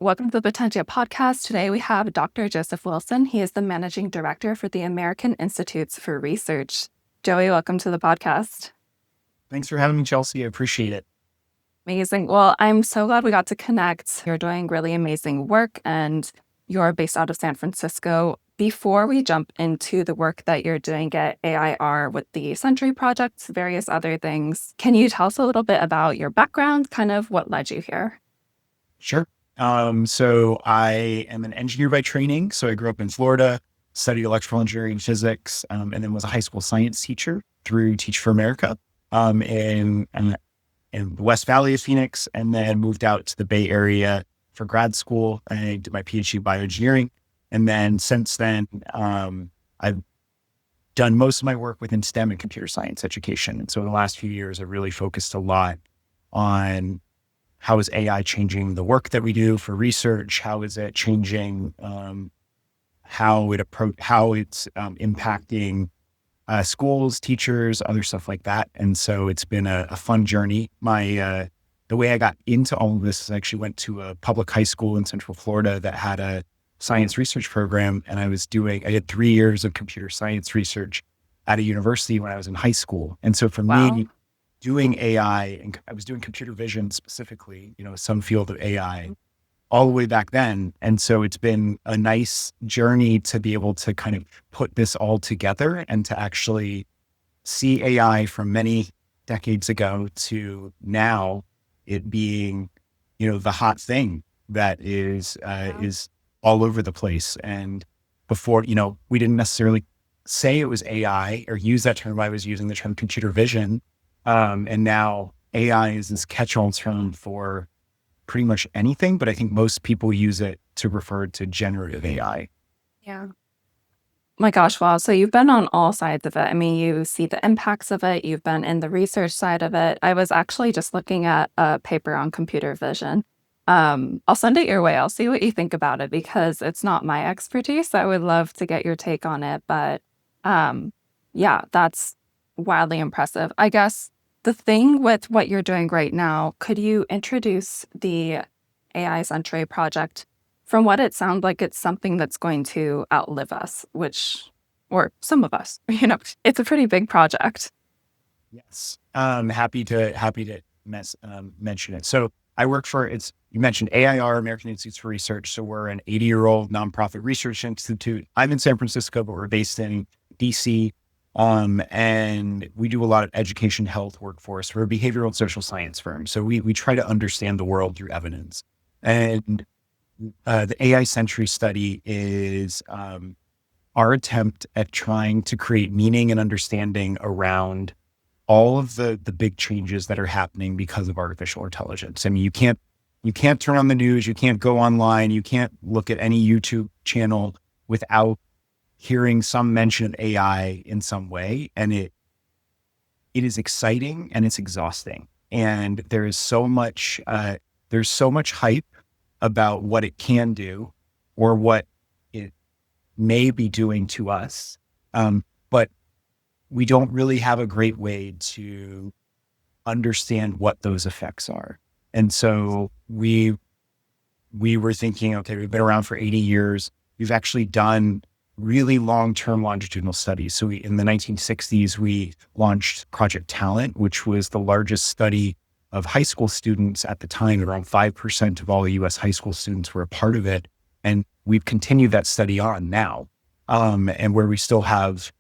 Welcome to the Potentia podcast. Today we have Dr. Joseph Wilson. He is the managing director for the American Institutes for Research. Joey, welcome to the podcast. Thanks for having me, Chelsea. I appreciate it. Amazing. Well, I'm so glad we got to connect. You're doing really amazing work and you're based out of San Francisco. Before we jump into the work that you're doing at AIR with the Century Project, various other things, can you tell us a little bit about your background, kind of what led you here? Sure. So I am an engineer by training. So I grew up in Florida, studied electrical engineering and physics, and then was a high school science teacher through Teach for America in the West Valley of Phoenix, and then moved out to the Bay Area for grad school. I did my PhD in bioengineering. And then since then, I've done most of my work within STEM and computer science education. And so in the last few years, I've really focused a lot on how is AI changing the work that we do for research? How is it changing how it's impacting schools, teachers, other stuff like that. And so it's been a fun journey. The way I got into all of this is I actually went to a public high school in Central Florida that had a science research program. And I did 3 years of computer science research at a university when I was in high school. And so for me, doing AI, and I was doing computer vision specifically, some field of AI all the way back then. And so it's been a nice journey to be able to kind of put this all together and to actually see AI from many decades ago to now it being, the hot thing that is all over the place. And before, we didn't necessarily say it was AI or use that term. I was using the term computer vision. And now AI is this catch-all term for pretty much anything, but I think most people use it to refer to generative AI. Yeah. My gosh, wow. So you've been on all sides of it. I mean, you see the impacts of it. You've been in the research side of it. I was actually just looking at a paper on computer vision. I'll send it your way. I'll see what you think about it because it's not my expertise. I would love to get your take on it. But yeah, that's wildly impressive. I guess the thing with what you're doing right now, could you introduce the AI Century project? From what it sounds like, it's something that's going to outlive us, or some of us, it's a pretty big project. Yes. Happy to mention it. So I work for, you mentioned AIR, American Institutes for Research. So we're an 80-year-old nonprofit research institute. I'm in San Francisco, but we're based in DC. And we do a lot of education, health, workforce. We're a behavioral and social science firm. So we try to understand the world through evidence. And the AI Century study is our attempt at trying to create meaning and understanding around all of the big changes that are happening because of artificial intelligence. I mean, you can't turn on the news, you can't go online, you can't look at any YouTube channel without hearing some mention of AI in some way. And it is exciting and it's exhausting. And there's so much hype about what it can do or what it may be doing to us. But we don't really have a great way to understand what those effects are. And so we were thinking, okay, we've been around for 80 years. We've actually done really long-term longitudinal studies. So in the 1960s, we launched Project Talent, which was the largest study of high school students at the time. Around 5% of all the US high school students were a part of it. And we've continued that study on now. And where we still have,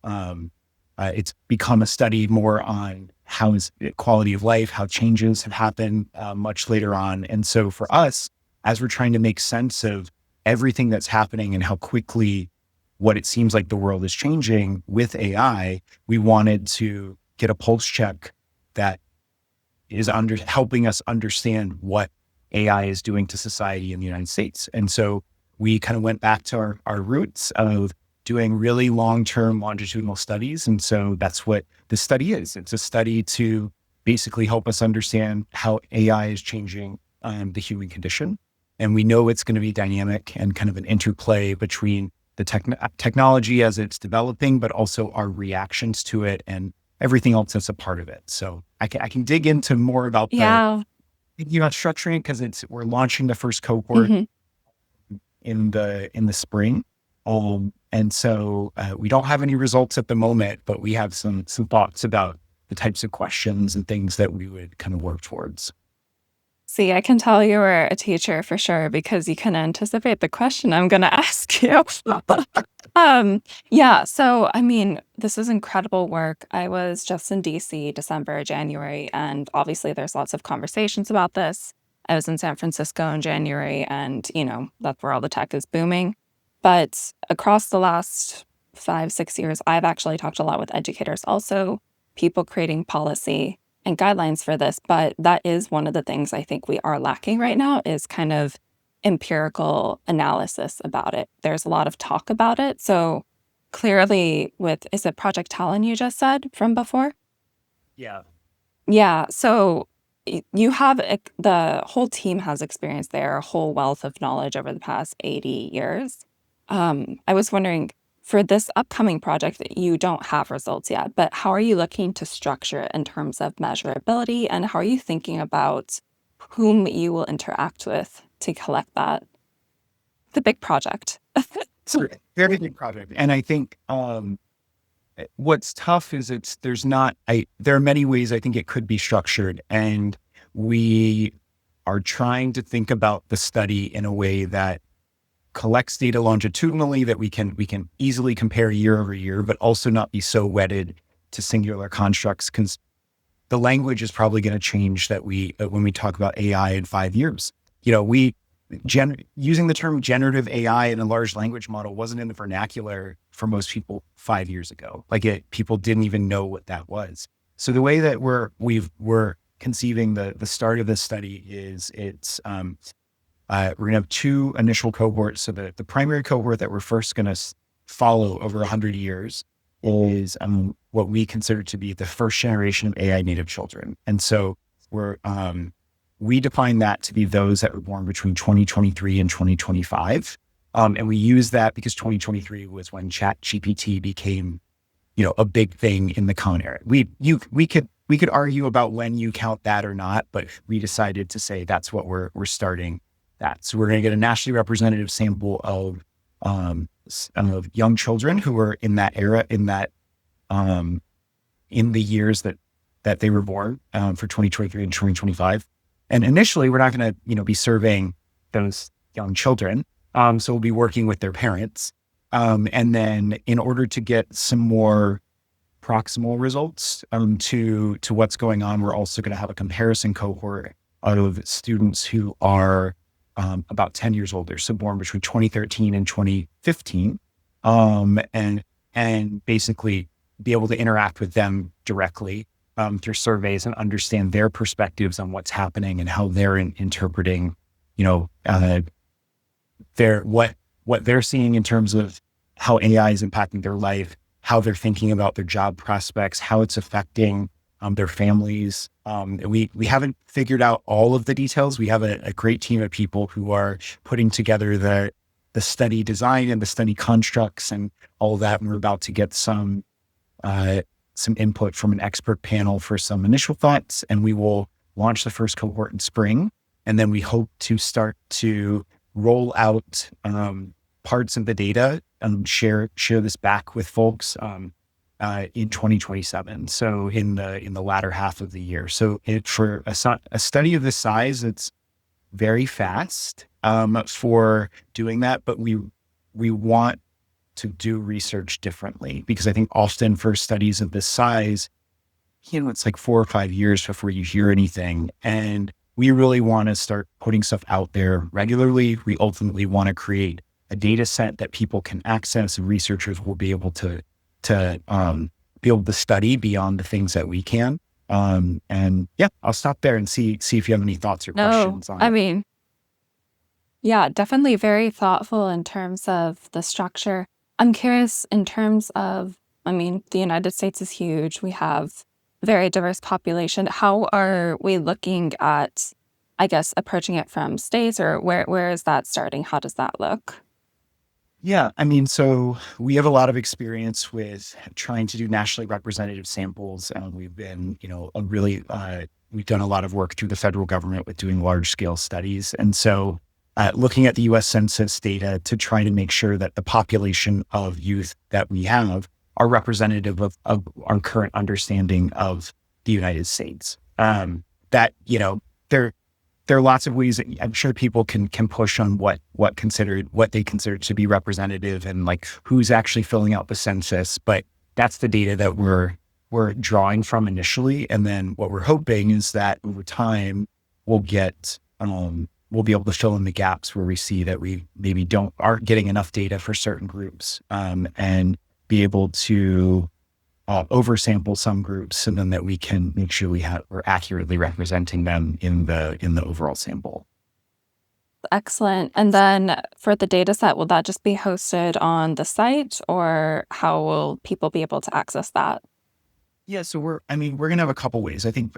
it's become a study more on how is quality of life, how changes have happened much later on. And so for us, as we're trying to make sense of everything that's happening and how quickly what it seems like the world is changing with AI, we wanted to get a pulse check that is helping us understand what AI is doing to society in the United States. And so we kind of went back to our roots of doing really long-term longitudinal studies. And so that's what this study is. It's a study to basically help us understand how AI is changing the human condition. And we know it's going to be dynamic and kind of an interplay between the technology as it's developing, but also our reactions to it and everything else that's a part of it. So I can dig into more about thinking about structuring because we're launching the first cohort in the spring. And so we don't have any results at the moment, but we have some thoughts about the types of questions and things that we would kind of work towards. See, I can tell you were a teacher for sure because you can anticipate the question I'm gonna ask you. Yeah, so I mean, this is incredible work. I was just in DC December, January, and obviously there's lots of conversations about this. I was in San Francisco in January, and that's where all the tech is booming. But across the last 5, 6 years, I've actually talked a lot with educators, also people creating policy and guidelines for this. But that is one of the things I think we are lacking right now is kind of empirical analysis about it. There's a lot of talk about it. So clearly, is it Project Talon you just said from before? Yeah. Yeah. So you have the whole team has experience there, a whole wealth of knowledge over the past 80 years. I was wondering for this upcoming project, you don't have results yet, but how are you looking to structure it in terms of measurability and how are you thinking about whom you will interact with to collect that? The big project. It's a very big project. And I think what's tough is there are many ways I think it could be structured. And we are trying to think about the study in a way that collects data longitudinally that we can easily compare year over year, but also not be so wedded to singular constructs because the language is probably going to change that when we talk about AI in 5 years. Using the term generative AI in a large language model wasn't in the vernacular for most people 5 years ago. People didn't even know what that was. So the way that we're conceiving the start of this study is we're going to have two initial cohorts. So the primary cohort that we're first going to follow over 100 years is what we consider to be the first generation of AI native children. And so we define that to be those that were born between 2023 and 2025. And we use that because 2023 was when ChatGPT became, a big thing in the common era. We could argue about when you count that or not, but we decided to say that's what we're starting that. So we're going to get a nationally representative sample of young children who were in that era, in the years that they were born for 2023 and 2025. And initially, we're not going to, be surveying those young children. So we'll be working with their parents. And then in order to get some more proximal results to what's going on, we're also going to have a comparison cohort of students who are about 10 years older, so born between 2013 and 2015, and basically be able to interact with them directly through surveys and understand their perspectives on what's happening and how they're interpreting, what they're seeing in terms of how AI is impacting their life, how they're thinking about their job prospects, how it's affecting their families. We haven't figured out all of the details. We have a great team of people who are putting together the study design and the study constructs and all of that. And we're about to get some input from an expert panel for some initial thoughts. And we will launch the first cohort in spring. And then we hope to start to roll out parts of the data and share this back with folks in 2027. So in the latter half of the year. So for a study of this size, it's very fast for doing that, but we want to do research differently because I think often for studies of this size, it's like 4 or 5 years before you hear anything. And we really want to start putting stuff out there regularly. We ultimately want to create a data set that people can access and researchers will be able to be able to study beyond the things that we can. And yeah, I'll stop there and see if you have any thoughts or No, questions on I it. mean, yeah, definitely very thoughtful in terms of the structure. I'm curious in terms of, I mean, the United States is huge. We have a very diverse population. How are we looking at, I guess, approaching it from states or where is that starting? How does that look? Yeah, I mean, so we have a lot of experience with trying to do nationally representative samples, and we've been, we've done a lot of work through the federal government with doing large scale studies, and so looking at the U.S. Census data to try to make sure that the population of youth that we have are representative of our current understanding of the United States. That, there are lots of ways that I'm sure people can push on what they consider to be representative and like who's actually filling out the census. But that's the data that we're drawing from initially. And then what we're hoping is that over time we'll we'll be able to fill in the gaps where we see that we maybe aren't getting enough data for certain groups, and be able to oversample some groups, and then that we can make sure we're accurately representing them in the overall sample. Excellent. And then for the data set, will that just be hosted on the site, or how will people be able to access that? Yeah, so we're going to have a couple ways. I think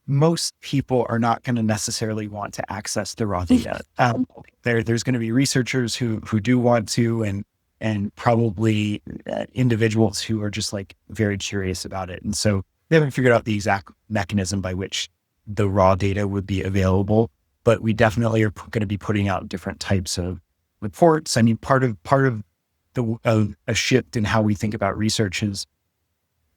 most people are not going to necessarily want to access the raw data. There's going to be researchers who do want to, and probably individuals who are just like very curious about it. And so they haven't figured out the exact mechanism by which the raw data would be available, but we definitely are going to be putting out different types of reports. I mean, part of a shift in how we think about research is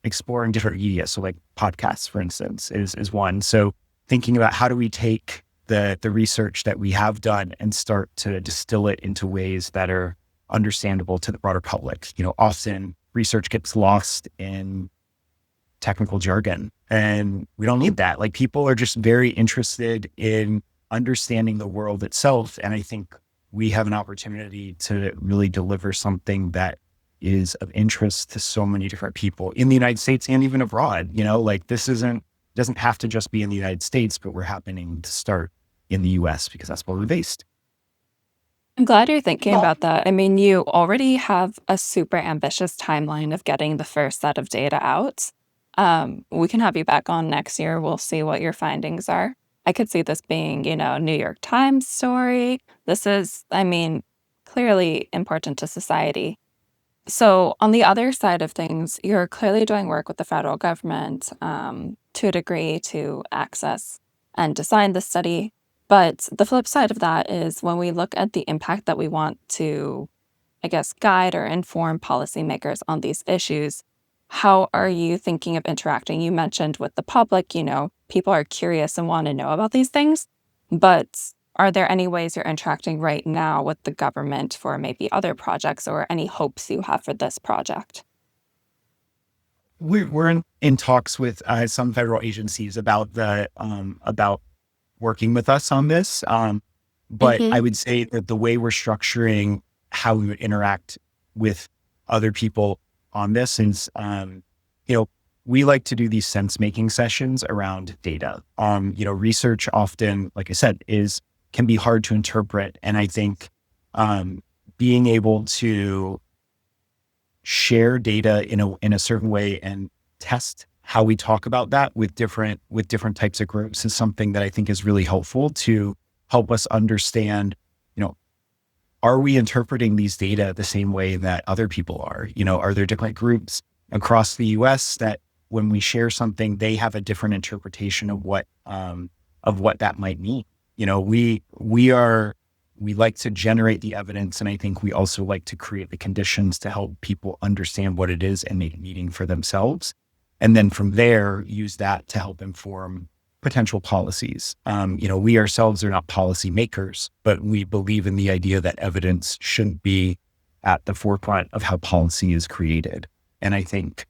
exploring different media. So like podcasts, for instance, is one. So thinking about how do we take the research that we have done and start to distill it into ways that are understandable to the broader public. Often research gets lost in technical jargon, and we don't need that. Like, people are just very interested in understanding the world itself. And I think we have an opportunity to really deliver something that is of interest to so many different people in the United States and even abroad. Like, this doesn't have to just be in the United States, but we're happening to start in the US because that's where we're based. I'm glad you're thinking about that. I mean, you already have a super ambitious timeline of getting the first set of data out. We can have you back on next year. We'll see what your findings are. I could see this being, New York Times story. This is, I mean, clearly important to society. So, on the other side of things, you're clearly doing work with the federal government, to a degree, to access and design the study. But the flip side of that is when we look at the impact that we want to, I guess, guide or inform policymakers on these issues, how are you thinking of interacting? You mentioned with the public, people are curious and want to know about these things, but are there any ways you're interacting right now with the government for maybe other projects, or any hopes you have for this project? We're in talks with some federal agencies about working with us on this. But I Hmm. would say that the way we're structuring how we would interact with other people on this is, we like to do these sense making sessions around data. Research often, like I said, can be hard to interpret. And I think being able to share data in a certain way and test how we talk about that with different types of groups is something that I think is really helpful to help us understand, are we interpreting these data the same way that other people are? Are there different groups across the US that when we share something, they have a different interpretation of what that might mean? We like to generate the evidence, and I think we also like to create the conditions to help people understand what it is and make meaning for themselves. And then from there, use that to help inform potential policies. We ourselves are not policy makers, but we believe in the idea that evidence shouldn't be at the forefront of how policy is created. And I think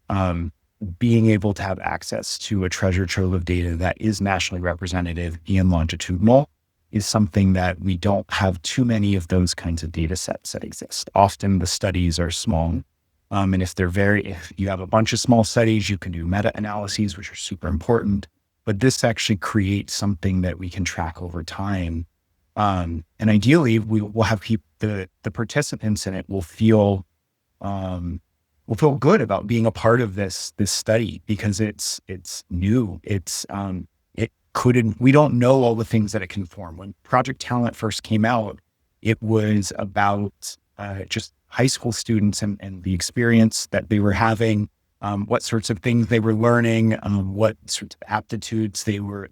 being able to have access to a treasure trove of data that is nationally representative and longitudinal is something that we don't have too many of those kinds of data sets that exist. Often the studies are small. And if you have a bunch of small studies, you can do meta-analyses, which are super important. But this actually creates something that we can track over time. And ideally, we will have the participants in it will feel good about being a part of this study, because it's new. We don't know all the things that it can form. When Project Talent first came out, it was about just high school students and the experience that they were having, what sorts of things they were learning, what sorts of aptitudes they were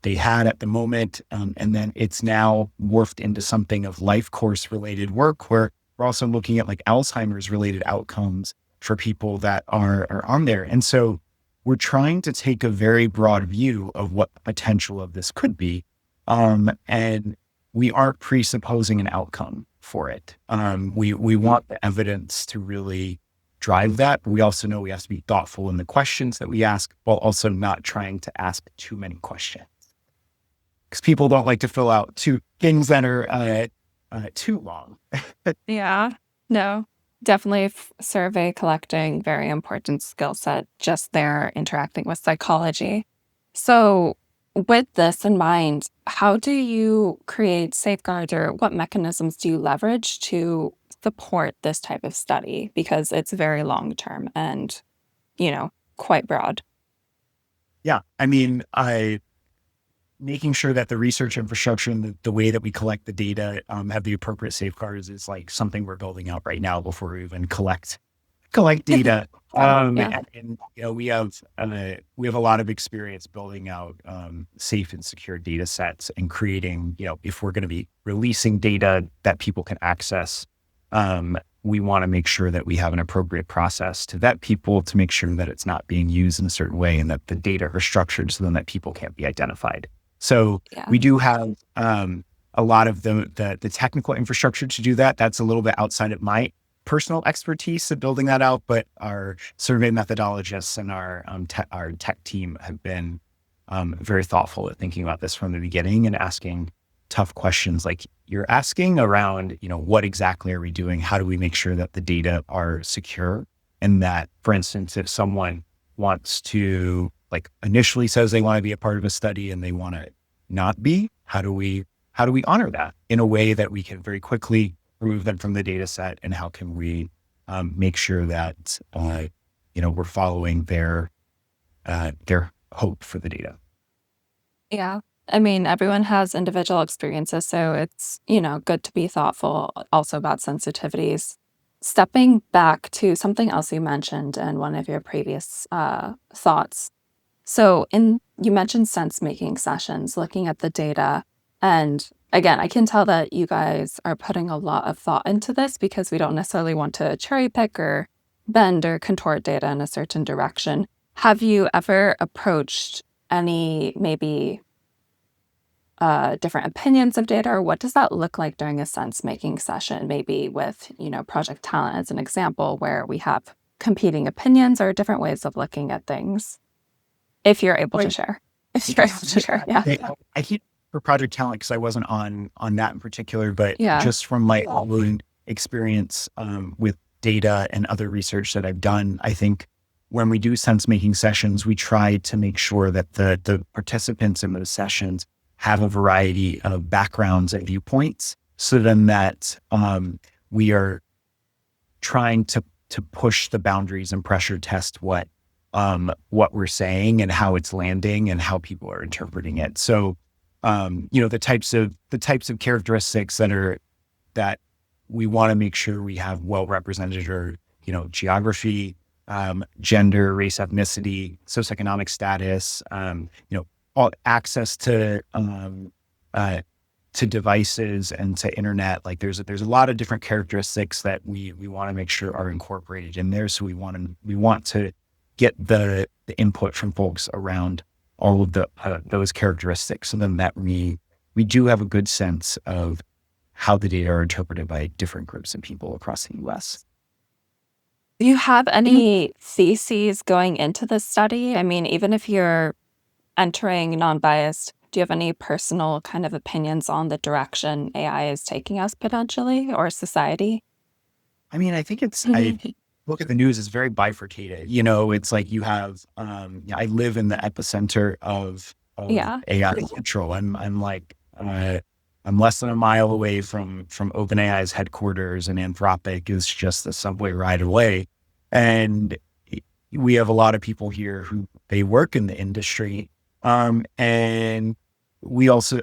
they had at the moment. And then it's now morphed into something of life course related work where we're also looking at like Alzheimer's related outcomes for people that are on there. And so we're trying to take a very broad view of what the potential of this could be. And we aren't presupposing an outcome for it. We want the evidence to really drive that. But we also know we have to be thoughtful in the questions that we ask while also not trying to ask too many questions. Because people don't like to fill out two things that are too long. Yeah. No, definitely survey collecting, very important skill set just there interacting with psychology. So, with this in mind, how do you create safeguards or what mechanisms do you leverage to support this type of study? Because it's very long term and, you know, quite broad. Yeah. I mean, making sure that the research infrastructure and the way that we collect the data have the appropriate safeguards is like something we're building out right now before we even collect data. Yeah. And you know, we have a lot of experience building out safe and secure data sets and creating, you know, if we're going to be releasing data that people can access, we want to make sure that we have an appropriate process to vet people to make sure that it's not being used in a certain way and that the data are structured so then that people can't be identified. So Yeah. we do have a lot of the technical infrastructure to do that. That's a little bit outside of my personal expertise of building that out, but our survey methodologists and our tech team have been very thoughtful at thinking about this from the beginning and asking tough questions like you're asking around, you know, what exactly are we doing? How do we make sure that the data are secure? And that, for instance, if someone wants to like initially says they want to be a part of a study and they want to not be, how do we honor that in a way that we can very quickly remove them from the data set? And how can we make sure that, you know, we're following their hope for the data? Yeah. I mean, everyone has individual experiences, so it's, you know, good to be thoughtful also about sensitivities. Stepping back to something else you mentioned in one of your previous thoughts. So, in you mentioned sense making sessions, looking at the data. And again, I can tell that you guys are putting a lot of thought into this because we don't necessarily want to cherry pick or bend or contort data in a certain direction. Have you ever approached any maybe different opinions of data, or what does that look like during a sense making session? Maybe with, you know, Project Talent as an example, where we have competing opinions or different ways of looking at things. If you're able to Like, share. If you're able to share, yeah. I can't for Project Talent because I wasn't on that in particular, but Yeah. just from my own experience with data and other research that I've done, I think when we do sense making sessions, we try to make sure that the participants in those sessions have a variety of backgrounds and viewpoints, so then that we are trying to push the boundaries and pressure test what we're saying and how it's landing and how people are interpreting it. So, you know, the types of characteristics that we want to make sure we have well represented are, you know, geography, gender, race, ethnicity, socioeconomic status, you know, all access to devices and to internet. Like there's a lot of different characteristics that we want to make sure are incorporated in there. So we want to get the input from folks around all of those characteristics, and then that we do have a good sense of how the data are interpreted by different groups of people across the U.S. Do you have any theses going into this study? I mean, even if you're entering non-biased, do you have any personal kind of opinions on the direction AI is taking us potentially or society? I mean, I think I look at the news as very bifurcated. You know, it's like you have, I live in the epicenter of Yeah. AI control. I'm less than a mile away from OpenAI's headquarters, and Anthropic is just a subway ride away. And we have a lot of people here who they work in the industry. And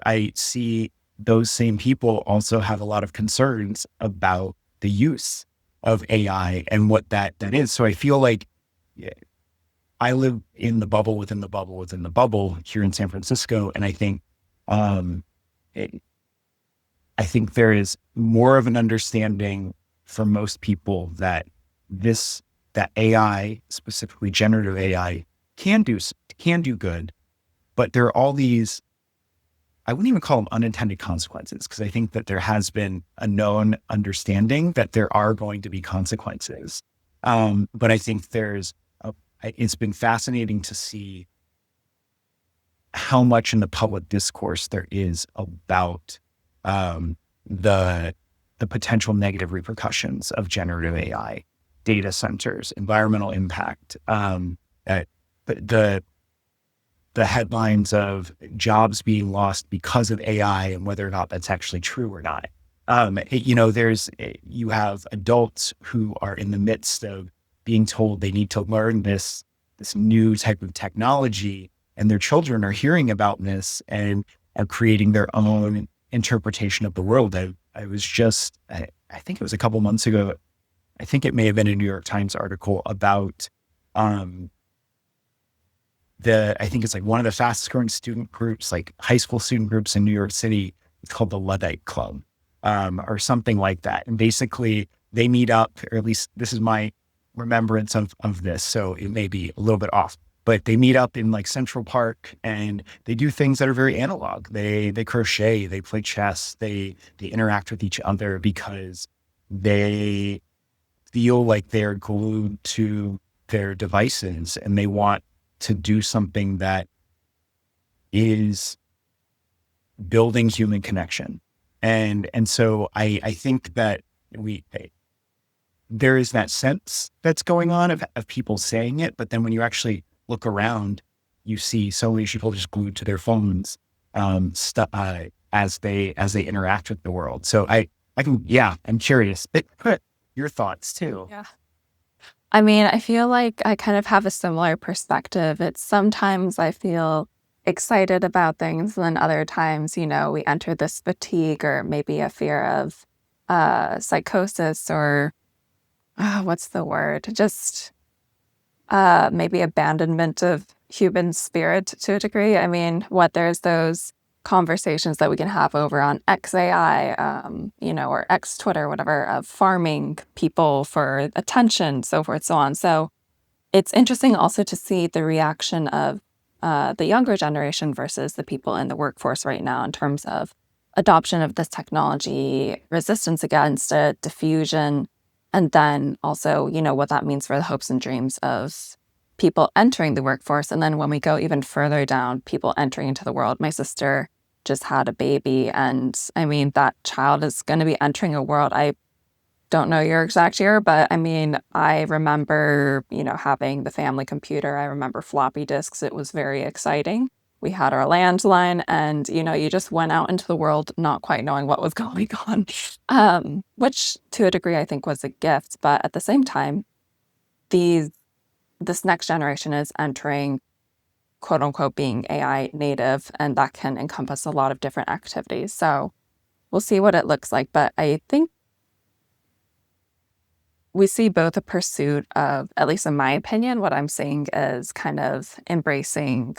I see those same people also have a lot of concerns about the use of AI and what that is. So I feel like I live in the bubble within the bubble within the bubble here in San Francisco. And I think, um, it, I think there is more of an understanding for most people that this, that AI, specifically generative AI, can do good, but there are all these, I wouldn't even call them unintended consequences, because I think that there has been a known understanding that there are going to be consequences. But I think it's been fascinating to see how much in the public discourse there is about um, the the potential negative repercussions of generative AI, data centers, environmental impact, the the headlines of jobs being lost because of AI and whether or not that's actually true or not. You have adults who are in the midst of being told they need to learn this new type of technology, and their children are hearing about this and are creating their own interpretation of the world. I think it was a couple months ago. I think it may have been a New York Times article about um, I think it's like one of the fastest growing student groups, like high school student groups in New York City. It's called the Luddite Club, or something like that. And basically they meet up, or at least this is my remembrance of this. So it may be a little bit off, but they meet up in like Central Park and they do things that are very analog. They crochet, they play chess, they interact with each other because they feel like they're glued to their devices and they want to do something that is building human connection. And so I think that there is that sense that's going on of people saying it, but then when you actually look around, you see so many people just glued to their phones as they interact with the world. So I'm curious. But your thoughts too. Yeah. I mean, I feel like I kind of have a similar perspective. It's sometimes I feel excited about things, and then other times, we enter this fatigue or maybe a fear of psychosis or what's the word? Just maybe abandonment of human spirit to a degree. I mean, there's those conversations that we can have over on XAI, or X Twitter, whatever, of farming people for attention, so forth, so on. So it's interesting also to see the reaction of the younger generation versus the people in the workforce right now in terms of adoption of this technology, resistance against it, diffusion, and then also, what that means for the hopes and dreams of people entering the workforce. And then when we go even further down, people entering into the world. My sister just had a baby, and I mean, that child is going to be entering a world. I don't know your exact year, but I mean, I remember, having the family computer. I remember floppy disks. It was very exciting. We had our landline, and, you just went out into the world not quite knowing what was going on, which to a degree I think was a gift. But at the same time, this next generation is entering, quote unquote, being AI native, and that can encompass a lot of different activities. So we'll see what it looks like. But I think we see both a pursuit of, at least in my opinion, what I'm seeing is kind of embracing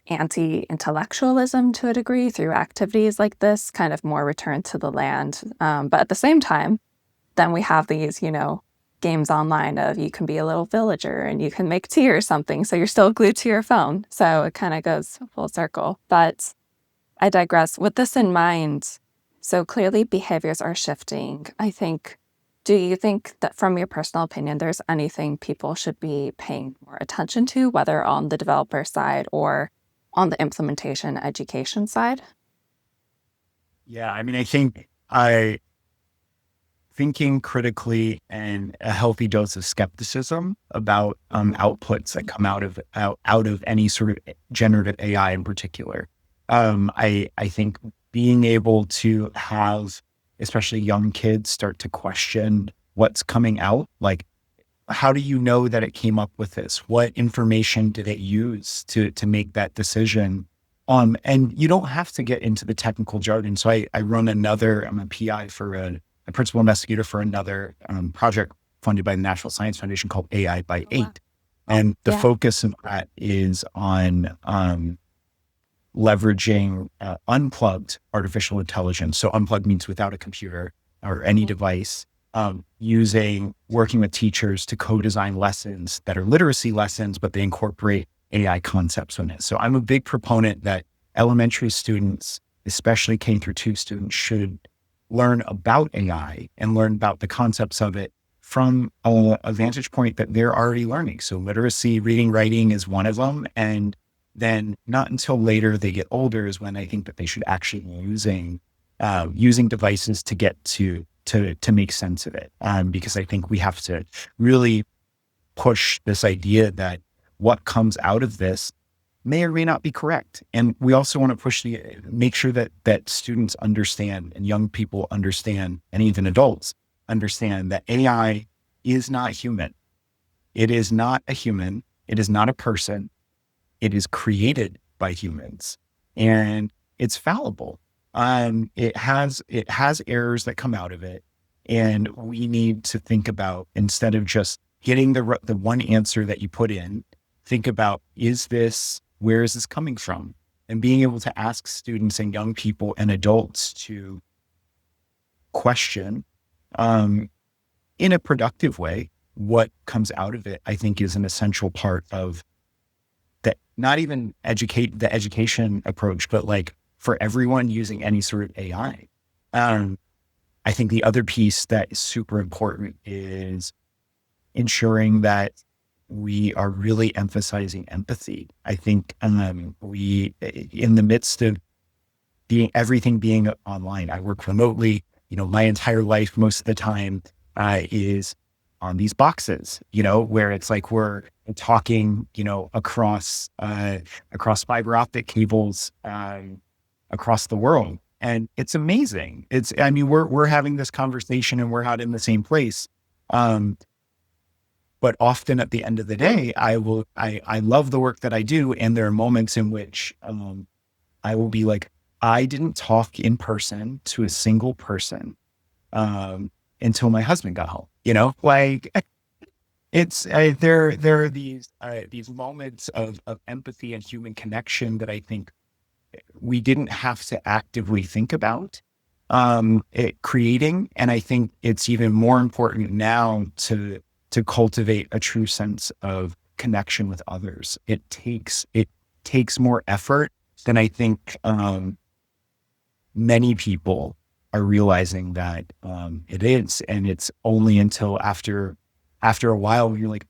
anti-intellectualism to a degree through activities like this, kind of more return to the land. But at the same time, then we have these, games online of you can be a little villager and you can make tea or something. So you're still glued to your phone. So it kind of goes full circle. But I digress. With this in mind, so clearly behaviors are shifting. Do you think that from your personal opinion, there's anything people should be paying more attention to, whether on the developer side or on the implementation education side? Yeah, I mean, thinking critically and a healthy dose of skepticism about outputs that come out of any sort of generative AI in particular. I think being able to have, especially young kids, start to question what's coming out. Like, how do you know that it came up with this? What information did it use to make that decision? And you don't have to get into the technical jargon. So I'm a PI for a principal investigator for another project funded by the National Science Foundation called AI by Oh, wow. 8. And the Yeah. focus of that is on leveraging unplugged artificial intelligence. So unplugged means without a computer or any Mhm. device, working with teachers to co-design lessons that are literacy lessons, but they incorporate AI concepts in it. So I'm a big proponent that elementary students, especially K through 2 students, should learn about AI and learn about the concepts of it from a vantage point that they're already learning. So literacy, reading, writing is one of them. And then not until later they get older is when I think that they should actually be using devices to get to make sense of it. Because I think we have to really push this idea that what comes out of this may or may not be correct. And we also want to make sure that students understand and young people understand, and even adults understand that AI is not human. It is not a human. It is not a person. It is created by humans, and it's fallible. It has errors that come out of it, and we need to think about, instead of just getting the one answer that you put in, think about, where is this coming from, and being able to ask students and young people and adults to question, um, in a productive way, what comes out of it. I think is an essential part of that, not even the education approach, but like for everyone using any sort of AI. I think the other piece that is super important is ensuring that we are really emphasizing empathy. I think in the midst of everything being online, I work remotely. My entire life, most of the time, is on these boxes. Where it's like we're talking, across fiber optic cables, across the world, and it's amazing. I mean, we're having this conversation and we're not in the same place. Um, but often at the end of the day, I love the work that I do, and there are moments in which I will be like, I didn't talk in person to a single person um, until my husband got home. Like it's there are these moments of empathy and human connection that I think we didn't have to actively think about creating, and I think it's even more important now to cultivate a true sense of connection with others. It takes more effort than I think many people are realizing that it is. And it's only until after a while when you're like,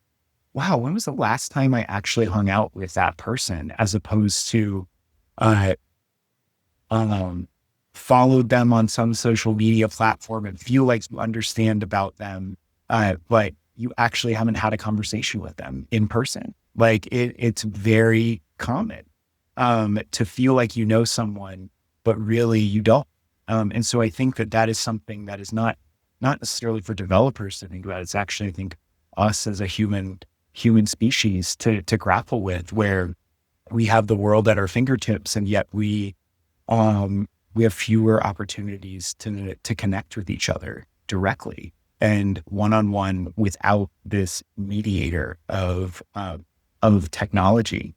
wow, when was the last time I actually hung out with that person, as opposed to uh, um, followed them on some social media platform and feel like you understand about them, but you actually haven't had a conversation with them in person. Like it's very common to feel like you know someone, but really you don't. And so I think that is something that is not necessarily for developers to think about. It's actually, I think, us as a human species to grapple with, where we have the world at our fingertips, and yet we have fewer opportunities to connect with each other directly and one-on-one without this mediator of technology.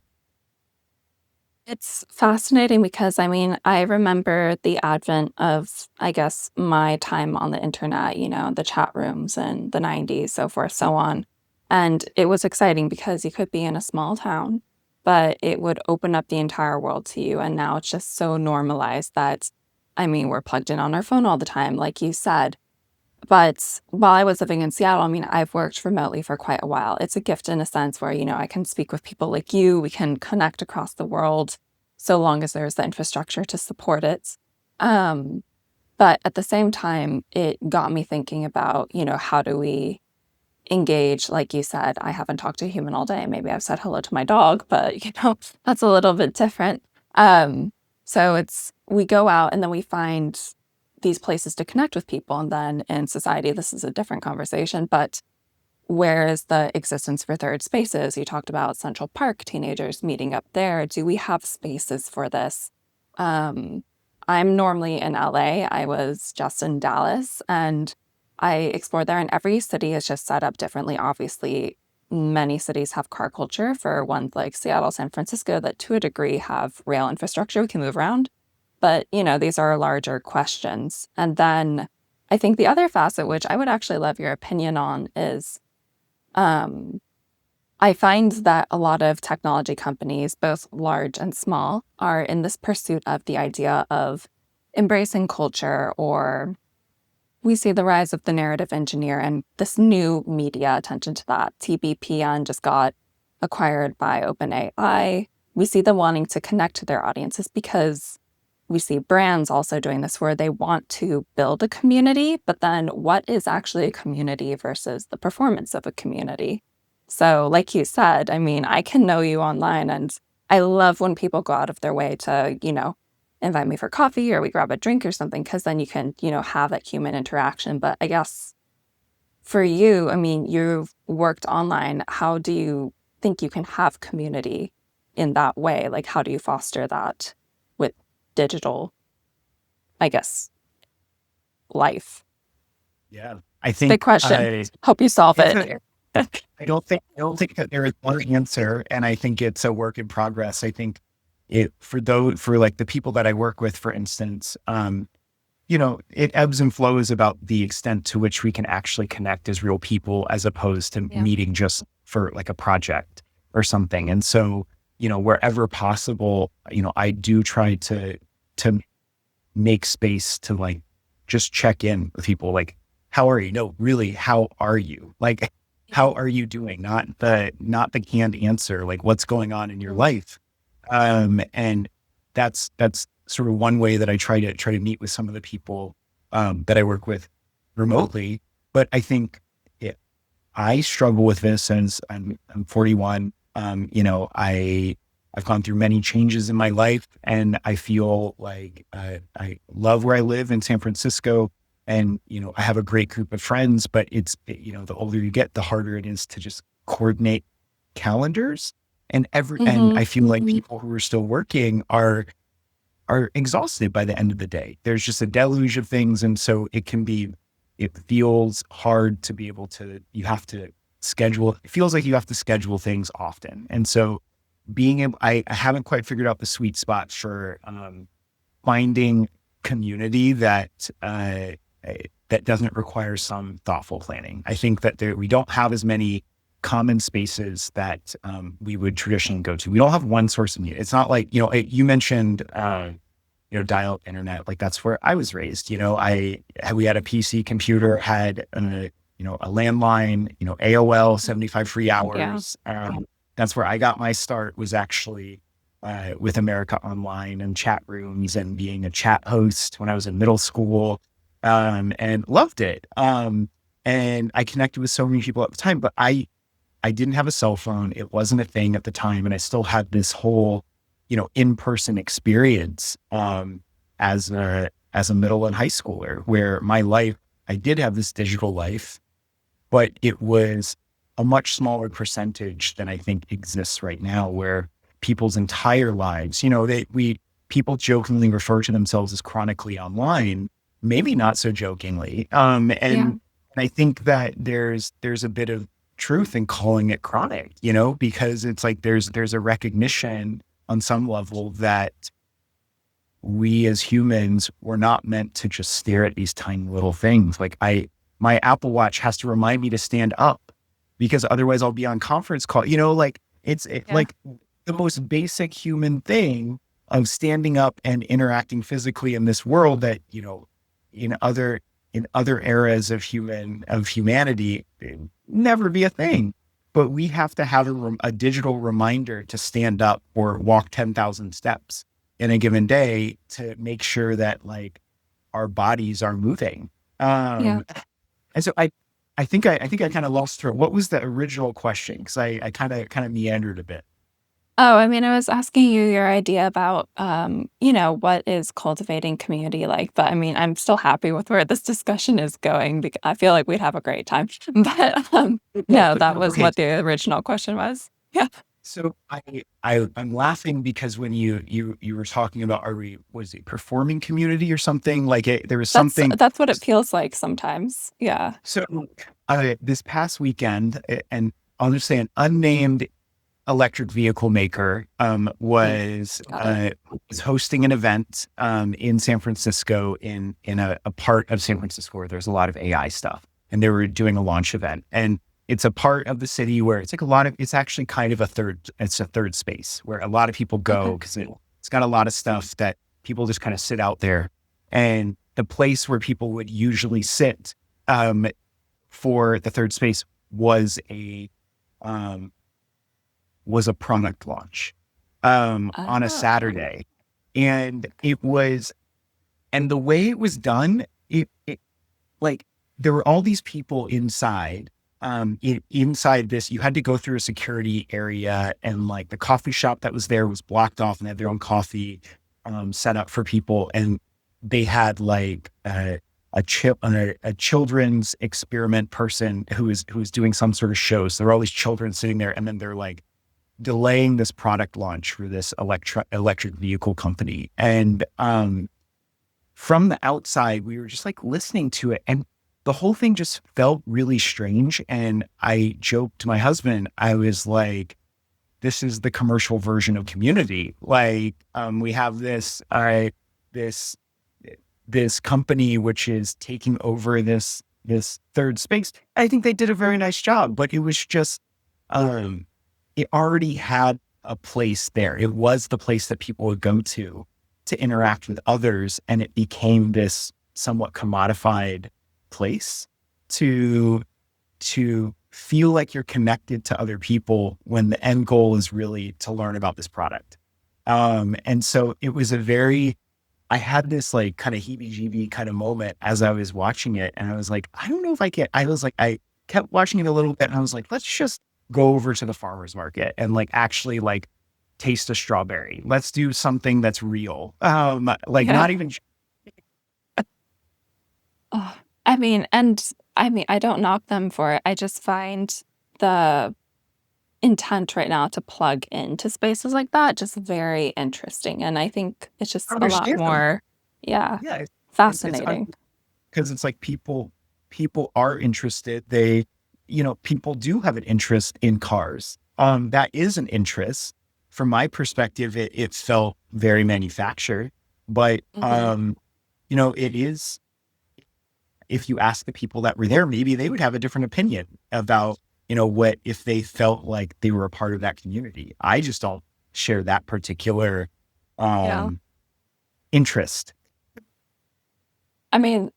It's fascinating because, I mean, I remember the advent of, I guess, my time on the internet, the chat rooms in the 90s, so forth, so on. And it was exciting because you could be in a small town, but it would open up the entire world to you. And now it's just so normalized that, I mean, we're plugged in on our phone all the time, like you said. But while I was living in Seattle, I mean, I've worked remotely for quite a while. It's a gift in a sense where, I can speak with people like you. We can connect across the world so long as there's the infrastructure to support it. Um, but at the same time, it got me thinking about, how do we engage? Like you said, I haven't talked to a human all day. Maybe I've said hello to my dog, but, that's a little bit different. Um, we go out and then we find these places to connect with people. And then in society, this is a different conversation, but where is the existence for third spaces? You talked about Central Park, teenagers meeting up there. Do we have spaces for this? Um, I'm normally in LA. I was just in Dallas, and I explored there, and every city is just set up differently. Obviously, many cities have car culture, for ones like Seattle, San Francisco, that to a degree have rail infrastructure. We can move around. But, these are larger questions. And then I think the other facet, which I would actually love your opinion on, is um, I find that a lot of technology companies, both large and small, are in this pursuit of the idea of embracing culture, or we see the rise of the narrative engineer and this new media attention to that. TBPN just got acquired by OpenAI. We see them wanting to connect to their audiences because we see brands also doing this where they want to build a community, but then what is actually a community versus the performance of a community? So, like you said, I mean, I can know you online, and I love when people go out of their way to, invite me for coffee or we grab a drink or something, because then you can, have that human interaction. But I guess for you, I mean, you've worked online. How do you think you can have community in that way? Like, how do you foster that with digital, I guess, life? Yeah. I It's a big think question. Hope you solve it's it. a, I don't think that there is one answer, and I think it's a work in progress. I think for like the people that I work with, for instance, it ebbs and flows about the extent to which we can actually connect as real people, as opposed to Yeah. meeting just for like a project or something. And so, wherever possible, I do try to make space to like just check in with people, like, how are you? No, really, how are you? Like, how are you doing? Not the canned answer, like what's going on in your Mm. life. And that's sort of one way that I try to meet with some of the people that I work with remotely. But I think I struggle with this since I'm 41. I've gone through many changes in my life, and I feel like I love where I live in San Francisco, and I have a great group of friends. But the older you get, the harder it is to just coordinate calendars, and Mm-hmm. I feel like people who are still working are exhausted by the end of the day. There's just a deluge of things. And so it feels hard to be able to, you have to schedule, it feels like you have to schedule things often. And so I haven't quite figured out the sweet spot for finding community that doesn't require some thoughtful planning. I think that we don't have as many common spaces that we would traditionally go to. We don't have one source of media. It's not like, you mentioned, dial-up internet. Like, that's where I was raised. We had a PC computer, had a landline, AOL, 75 free Yeah. hours. That's where I got my start, was actually with America Online and chat rooms and being a chat host when I was in middle school, and loved it. And I connected with so many people at the time, but I didn't have a cell phone. It wasn't a thing at the time. And I still had this whole, in-person experience, as a middle and high schooler, where my life, I did have this digital life, but it was a much smaller percentage than I think exists right now, where people's entire lives, people jokingly refer to themselves as chronically online, maybe not so jokingly. Yeah. And I think that there's a bit of truth in calling it chronic, because it's like there's a recognition on some level that we as humans were not meant to just stare at these tiny little things. Like, my Apple Watch has to remind me to stand up, because otherwise I'll be on conference call, like Yeah. like the most basic human thing of standing up and interacting physically in this world that, in other eras of humanity, it'd never be a thing. But we have to have a digital reminder to stand up or walk 10,000 steps in a given day, to make sure that like our bodies are moving. Yeah. And so I think I kind of lost her. What was the original question? Because I kind of meandered a bit. Oh, I mean, I was asking you your idea about, what is cultivating community like, but I mean, I'm still happy with where this discussion is going because I feel like we'd have a great time. But Yeah. no, So, that was okay. what the original question was. Yeah. So I'm laughing because when you were talking about, was it performing community or something like there was something. That's what it feels like sometimes. Yeah. So this past weekend, and I'll just say an unnamed electric vehicle maker Mm, got it. was hosting an event in San Francisco in a part of San Francisco where there's a lot of AI stuff, and they were doing a launch event, and it's a part of the city where it's like it's actually kind of it's a third space where a lot of people Okay. go because it's got a lot of stuff that people just kind of sit out there, and the place where people would usually sit um, for the third space was um, a product launch on a Oh, Saturday. And and the way it was done, it like there were all these people inside. Inside this, you had to go through a security area, and like the coffee shop that was there was blocked off, and they had their own coffee set up for people. And they had like a children's experiment person who was doing some sort of show. So there were all these children sitting there, and then they're like delaying this product launch for this electric vehicle company. And from the outside, we were just like listening to it, and the whole thing just felt really strange. And I joked to my husband, I was like, "This is the commercial version of Community. Like, we have this this company which is taking over this third space. I think they did a very nice job, but it was just um, it already had a place there. It was the place that people would go to interact with others, and it became this somewhat commodified place to feel like you're connected to other people when the end goal is really to learn about this product. And so it was I had this like kind of heebie-jeebie kind of moment as I was watching it. And I was like, I don't know if I kept watching it a little bit, and I was like, let's just go over to the farmer's market and like actually like taste a strawberry. Let's do something that's real. Like yeah. not even, Oh, I mean, and I mean, I don't knock them for it. I just find the intent right now to plug into spaces like that just very interesting. And I think it's just a lot understandable. more, yeah, Yeah. It's fascinating. because it's like people are interested. People do have an interest in cars. That is an interest. From my perspective, it felt very manufactured, but Hmm. it is, if you ask the people that were there, maybe they would have a different opinion about, what if they felt like they were a part of that community. I just don't share that particular Yeah. um interest. I mean,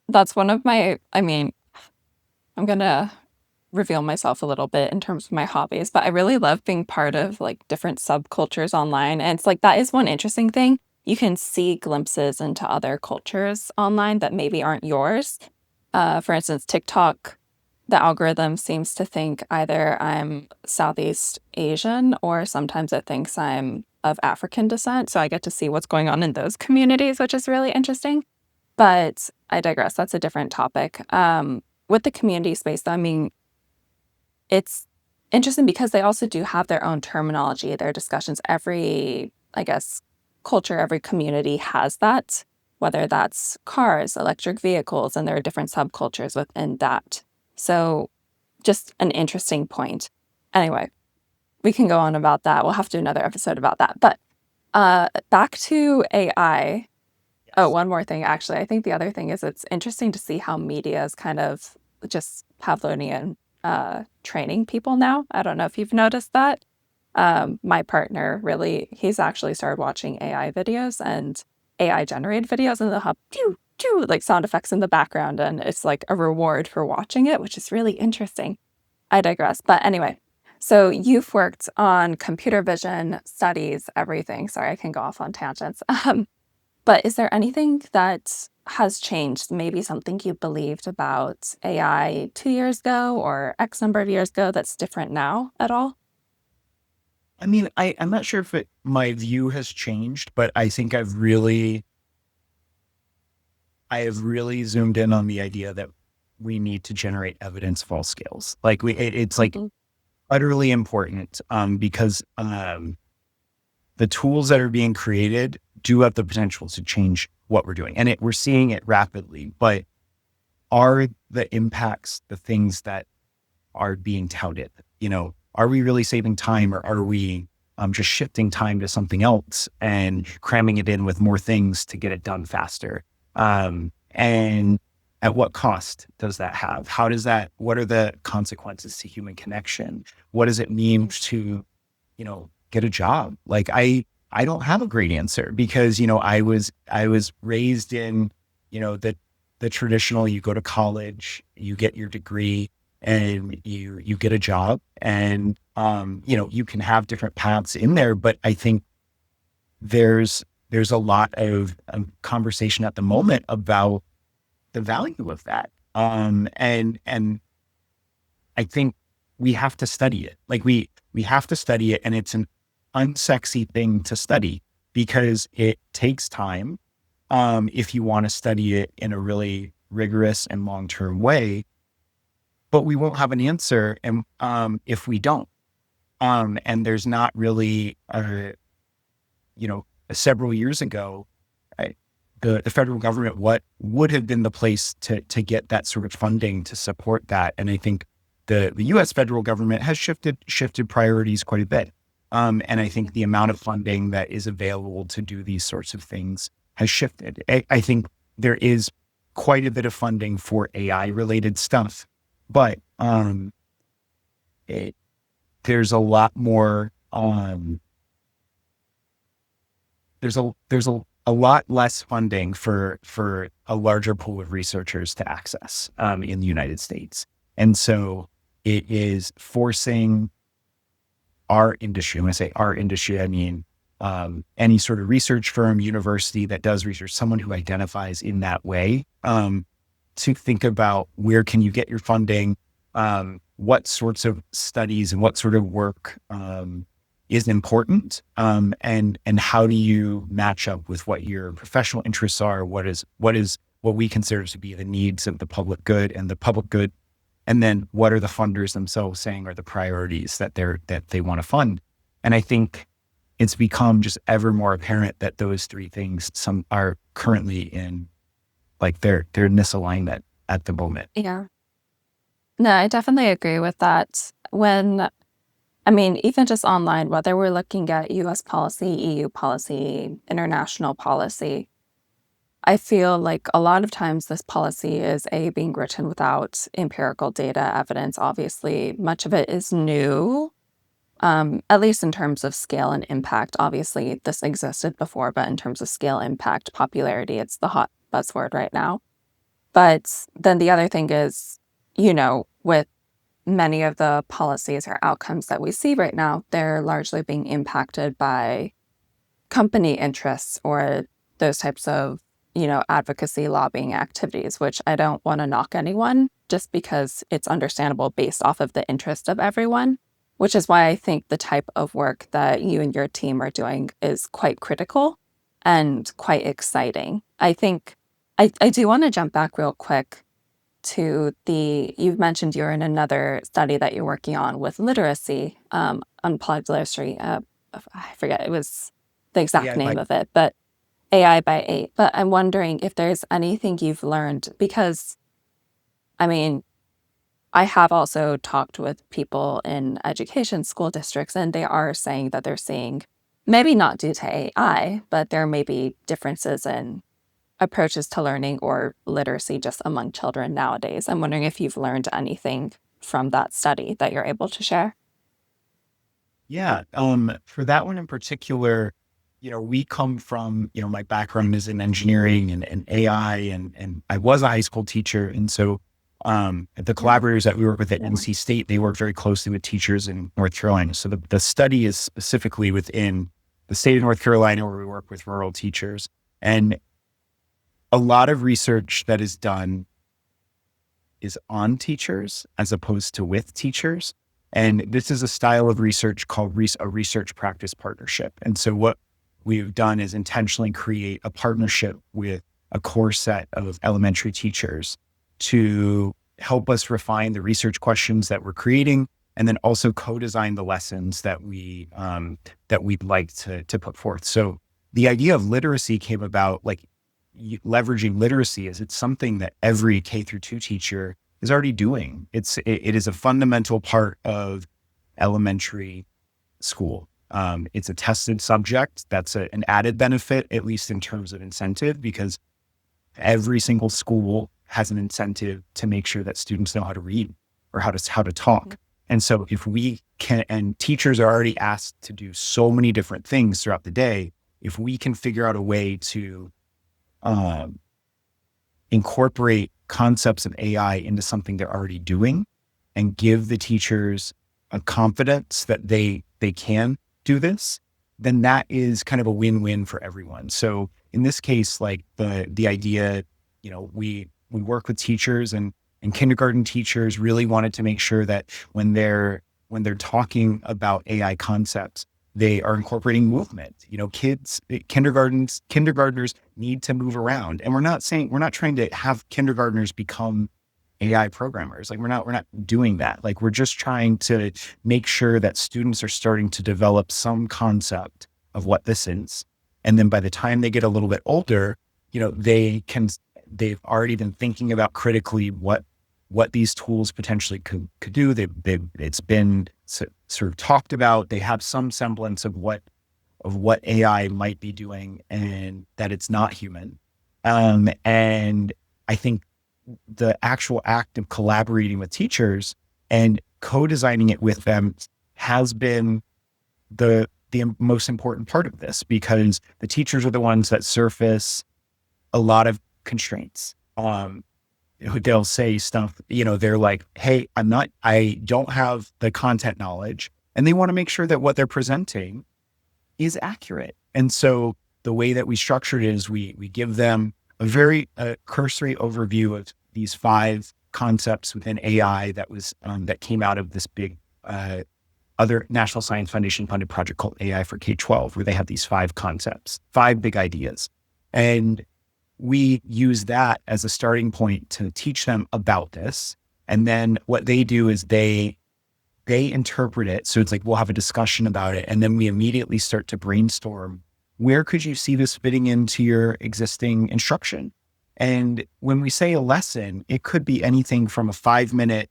that's one of my, I mean, I'm gonna reveal myself a little bit in terms of my hobbies, but I really love being part of like different subcultures online. And it's like that is one interesting thing. You can see glimpses into other cultures online that maybe aren't yours. For instance, TikTok, the algorithm seems to think either I'm Southeast Asian or sometimes it thinks I'm of African descent. So I get to see what's going on in those communities, which is really interesting. But I digress. That's a different topic. With the community space, though, I mean, it's interesting because they also do have their own terminology, their discussions. Every, I guess, culture, every community has that, whether that's cars, electric vehicles, and there are different subcultures within that. So, just an interesting point. Anyway, we can go on about that. We'll have to do another episode about that. But back to AI. Oh, Yes. one more thing, actually. I think the other thing is it's interesting to see how media is kind of just Pavlovian training people now. I don't know if you've noticed that. My partner really, he's actually started watching AI videos and AI generated videos, and they'll have pew, pew, like sound effects in the background. And it's like a reward for watching it, which is really interesting. I digress. But anyway, so you've worked on computer vision studies, everything. Sorry, I can go off on tangents. But is there anything that has changed? Maybe something you believed about AI 2 years ago or X number of years ago that's different now at all? I mean, I'm not sure if my view has changed, but I think I have really zoomed in on the idea that we need to generate evidence of all scales. Like it's like Mhm. utterly important because the tools that are being created do have the potential to change what we're doing. And we're seeing it rapidly, but are the impacts the things that are being touted? Are we really saving time, or are we just shifting time to something else and cramming it in with more things to get it done faster? And at what cost does that have? What are the consequences to human connection? What does it mean to, get a job? Like I don't have a great answer because, I was raised in, the traditional, you go to college, you get your degree, and you get a job, and you can have different paths in there, but I think there's a lot of conversation at the moment about the value of that. And I think we have to study it. Like we have to study it, and it's an unsexy thing to study because it takes time. If you want to study it in a really rigorous and long-term way, but we won't have an answer. And if we don't, and there's not really, several years ago, the federal government, what would have been the place to get that sort of funding to support that? And I think the U.S. federal government has shifted priorities quite a bit. And I think the amount of funding that is available to do these sorts of things has shifted. I think there is quite a bit of funding for AI related stuff, but there's a lot more. There's a lot less funding for a larger pool of researchers to access in the United States, and so it is forcing our industry. When I say our industry, I mean any sort of research firm, university that does research, someone who identifies in that way, to think about where can you get your funding, what sorts of studies and what sort of work is important, and how do you match up with what your professional interests are, what we consider to be the needs of the public good and the public good, and then what are the funders themselves saying are the priorities that they want to fund. And I think it's become just ever more apparent that those three things some are currently in, like, they're in misalignment at the moment. Yeah. No, I definitely agree with that. Even just online, whether we're looking at US policy, EU policy, international policy, I feel like a lot of times this policy is being written without empirical data evidence. Obviously, much of it is new, at least in terms of scale and impact. Obviously, this existed before, but in terms of scale, impact, popularity, it's the hot buzzword right now. But then the other thing is, with many of the policies or outcomes that we see right now, they're largely being impacted by company interests or those types of, advocacy lobbying activities, which I don't want to knock anyone just because it's understandable based off of the interest of everyone, which is why I think the type of work that you and your team are doing is quite critical and quite exciting. I think I do want to jump back real quick to you've mentioned you're in another study that you're working on with literacy, unplugged literacy. I forget, it was the exact Yeah, name like of it, but AI by 8. But I'm wondering if there's anything you've learned, because, I mean, I have also talked with people in education school districts, and they are saying that they're seeing, maybe not due to AI, but there may be differences in approaches to learning or literacy just among children nowadays. I'm wondering if you've learned anything from that study that you're able to share. Yeah. For that one in particular, we come from, my background is in engineering and AI, and I was a high school teacher. And so the Yeah. collaborators that we work with at NC State, they work very closely with teachers in North Carolina. So the study is specifically within the state of North Carolina, where we work with rural teachers. And a lot of research that is done is on teachers as opposed to with teachers. And this is a style of research called a research practice partnership. And so what we've done is intentionally create a partnership with a core set of elementary teachers to help us refine the research questions that we're creating, and then also co-design the lessons that we'd like to put forth. So the idea of literacy came about, like leveraging literacy, is it's something that every K through 2 teacher is already doing. It is a fundamental part of elementary school. It's a tested subject. That's an added benefit, at least in terms of incentive, because every single school has an incentive to make sure that students know how to read or how to talk. And so if we can, and teachers are already asked to do so many different things throughout the day, if we can figure out a way to incorporate concepts of AI into something they're already doing and give the teachers a confidence that they can do this, then that is kind of a win-win for everyone. So in this case, like the idea, we work with teachers, and kindergarten teachers really wanted to make sure that when they're talking about AI concepts, they are incorporating movement. Kindergartners need to move around. And we're not trying to have kindergartners become AI programmers. Like we're not doing that. Like we're just trying to make sure that students are starting to develop some concept of what this is. And then by the time they get a little bit older, they've already been thinking about critically what these tools potentially could do. It's been sort of talked about. They have some semblance of what AI might be doing, and that it's not human. And I think the actual act of collaborating with teachers and co-designing it with them has been the most important part of this, because the teachers are the ones that surface a lot of constraints. They'll say stuff, they're like, hey, I don't have the content knowledge, and they want to make sure that what they're presenting is accurate. And so the way that we structured it is we give them a very cursory overview of these 5 concepts within AI that came out of this big other National Science Foundation funded project called AI for K-12, where they have these 5 concepts, 5 big ideas. And we use that as a starting point to teach them about this. And then what they do is they interpret it. So it's like, we'll have a discussion about it. And then we immediately start to brainstorm, where could you see this fitting into your existing instruction? And when we say a lesson, it could be anything from a 5-minute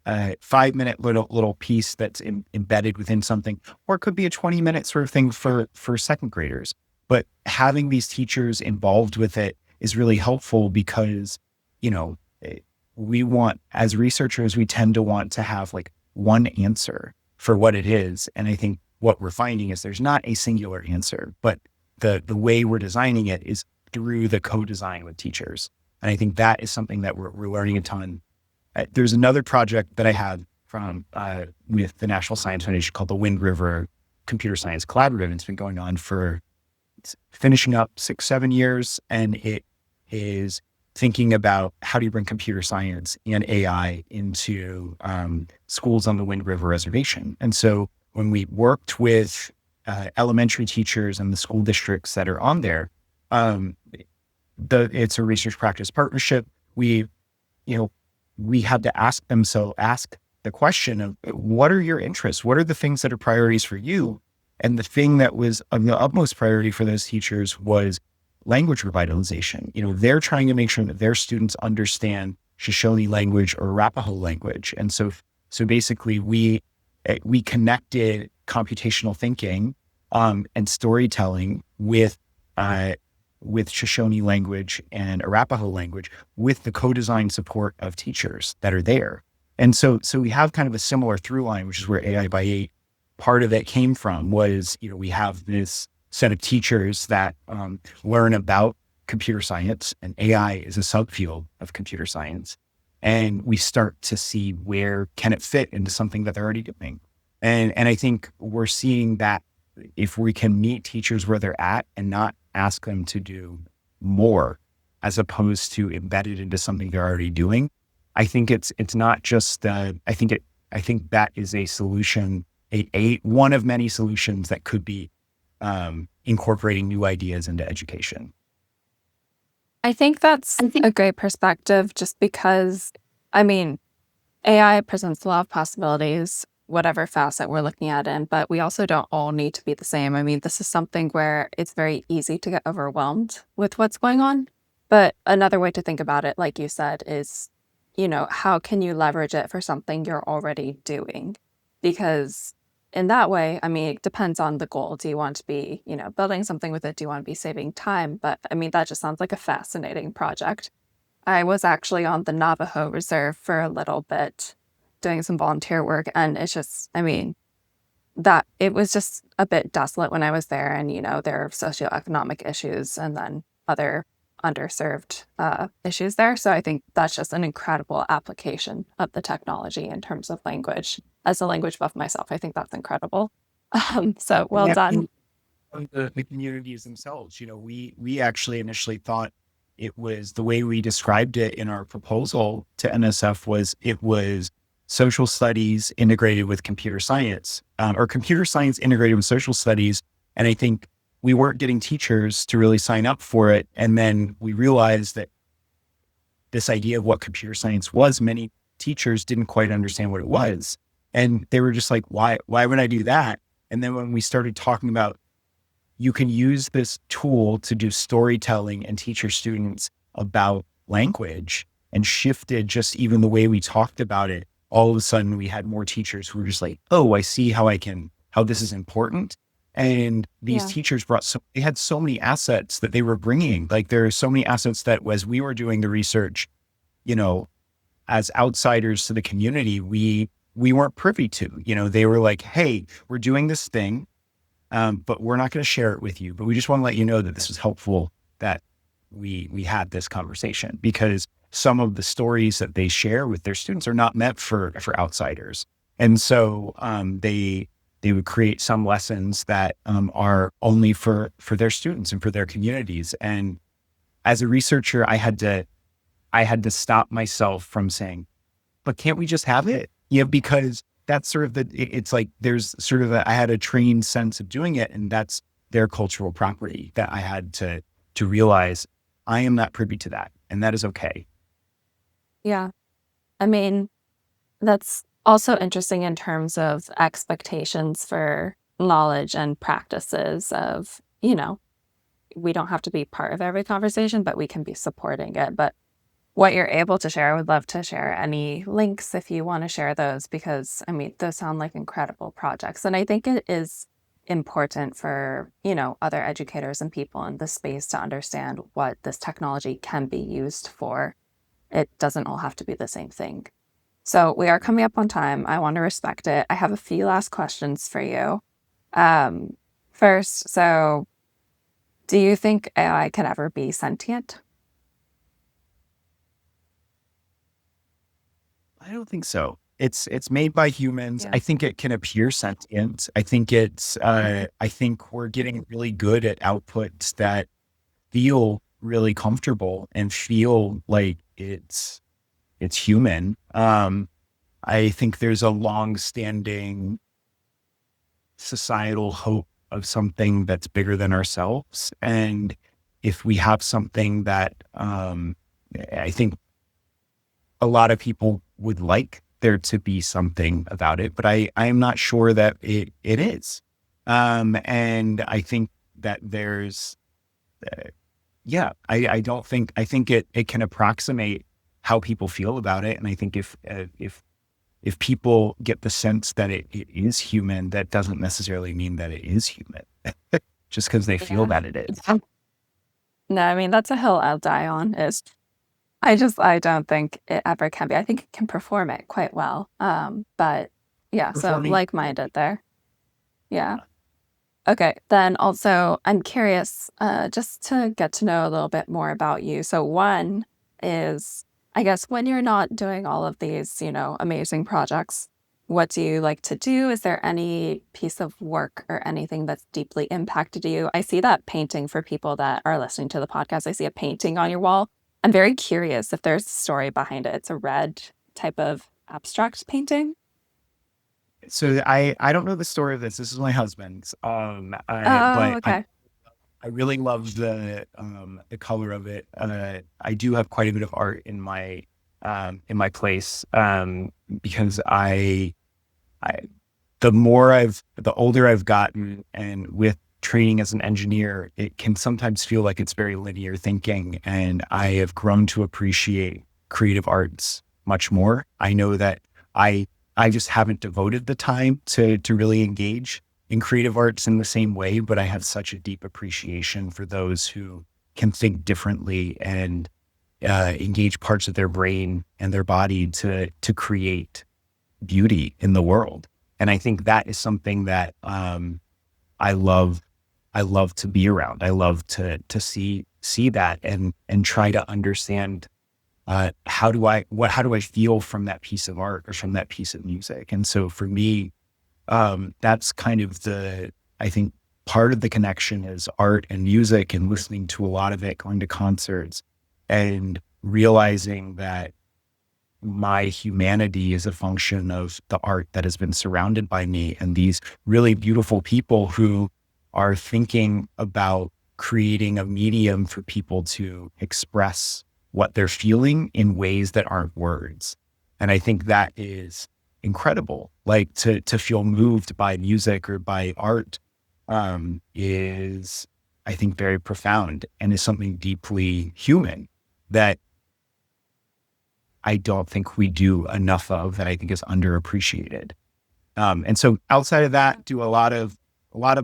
little piece that's embedded within something, or it could be a 20-minute sort of thing for second graders. But having these teachers involved with it is really helpful, because, we want, as researchers, we tend to want to have like one answer for what it is. And I think what we're finding is there's not a singular answer, but the way we're designing it is through the co-design with teachers. And I think that is something that we're learning a ton. There's another project that I had from with the National Science Foundation called the Wind River Computer Science Collaborative. It's been going on for finishing up 6-7 years, and it is thinking about how do you bring computer science and AI into schools on the Wind River Reservation. And so when we worked with elementary teachers and the school districts that are on there, it's a research practice partnership. We had to ask the question of, what are your interests? What are the things that are priorities for you? And the thing that was of the utmost priority for those teachers was language revitalization. They're trying to make sure that their students understand Shoshone language or Arapaho language. And so basically we connected computational thinking and storytelling with Shoshone language and Arapaho language, with the co-design support of teachers that are there. And so we have kind of a similar through line, which is where AI by 8, part of it came from, was, we have this set of teachers that learn about computer science, and AI is a subfield of computer science. And we start to see where can it fit into something that they're already doing. And I think we're seeing that if we can meet teachers where they're at and not ask them to do more, as opposed to embed it into something they're already doing, I think it's not just, I think that is a solution, one of many solutions that could be incorporating new ideas into education. I think that's a great perspective, just because, I mean, AI presents a lot of possibilities, whatever facet we're looking at in, but we also don't all need to be the same. I mean, this is something where it's very easy to get overwhelmed with what's going on. But another way to think about it, like you said, is, how can you leverage it for something you're already doing? Because in that way, I mean, it depends on the goal. Do you want to be, building something with it? Do you want to be saving time? But I mean, that just sounds like a fascinating project. I was actually on the Navajo Reserve for a little bit doing some volunteer work, and it's just, I mean, that it was just a bit desolate when I was there, and there are socioeconomic issues and then other underserved issues there. So I think that's just an incredible application of the technology in terms of language. As a language buff myself, I think that's incredible. So And well that done. the communities themselves, we actually initially thought it was the way we described it in our proposal to NSF was it was social studies integrated with computer science, or computer science integrated with social studies. And I think we weren't getting teachers to really sign up for it. And then we realized that this idea of what computer science was, many teachers didn't quite understand what it was. And they were just like, why would I do that? And then when we started talking about you can use this tool to do storytelling and teach your students about language and shifted just even the way we talked about it. All of a sudden we had more teachers who were just like, oh, I see how this is important. And these Yeah. teachers they had so many assets that they were bringing. Like there are so many assets that as we were doing the research, you know, as outsiders to the community, we weren't privy to, they were like, hey, we're doing this thing. But we're not going to share it with you. But we just want to let you know that this was helpful that we had this conversation because some of the stories that they share with their students are not meant for outsiders. And so they would create some lessons that are only for their students and for their communities. And as a researcher, I had to stop myself from saying, but can't we just have it? Yeah, because that's sort of it's like there's sort of I had a trained sense of doing it, and that's their cultural property that I had to realize I am not privy to that, and that is okay. Yeah. I mean, that's also interesting in terms of expectations for knowledge and practices of, we don't have to be part of every conversation, but we can be supporting it. But what you're able to share, I would love to share any links if you want to share those, because I mean, those sound like incredible projects. And I think it is important for, other educators and people in the space to understand what this technology can be used for. It doesn't all have to be the same thing. So we are coming up on time. I want to respect it. I have a few last questions for you. Um, First, so do you think AI can ever be sentient? I don't think so. It's made by humans. Yeah. I think it can appear sentient. I think we're getting really good at outputs that feel really comfortable and feel like it's human. I think there's a long-standing societal hope of something that's bigger than ourselves. And if we have something that I think a lot of people would like there to be something about it, but I am not sure that it is. And I think that there's, yeah, I don't think, I think it can approximate how people feel about it. And I think if people get the sense that it is human, that doesn't necessarily mean that it is human just because they feel Yeah. that it is. Yeah. No, I mean, that's a hill I'll die on. Is I don't think it ever can be. I think it can perform it quite well. But yeah, so Performing. like-minded there. Yeah. Okay. Then also, I'm curious, just to get to know a little bit more about you. So one is, I guess, when you're not doing all of these, amazing projects, what do you like to do? Is there any piece of work or anything that's deeply impacted you? I see that painting for people that are listening to the podcast. I see a painting on your wall. I'm very curious if there's a story behind it. It's a red type of abstract painting. So I don't know the story of this. This is my husband's. Oh, But okay. I really love the color of it. I do have quite a bit of art in my in my place, because I the older I've gotten, and with training as an engineer, it can sometimes feel like it's very linear thinking. And I have grown to appreciate creative arts much more. I know that I, I just haven't devoted the time to really engage in creative arts in the same way, but I have such a deep appreciation for those who can think differently and engage parts of their brain and their body to create beauty in the world. And I think that is something that I love. I love to be around. I love to see that and try to understand how do I feel from that piece of art or from that piece of music. And so for me, that's kind of I think part of the connection is art and music and listening to a lot of it, going to concerts and realizing that my humanity is a function of the art that has been surrounded by me and these really beautiful people who are thinking about creating a medium for people to express what they're feeling in ways that aren't words. And I think that is incredible. Like to feel moved by music or by art is, I think, very profound and is something deeply human that I don't think we do enough of, that I think is underappreciated. And so outside of that, do a lot of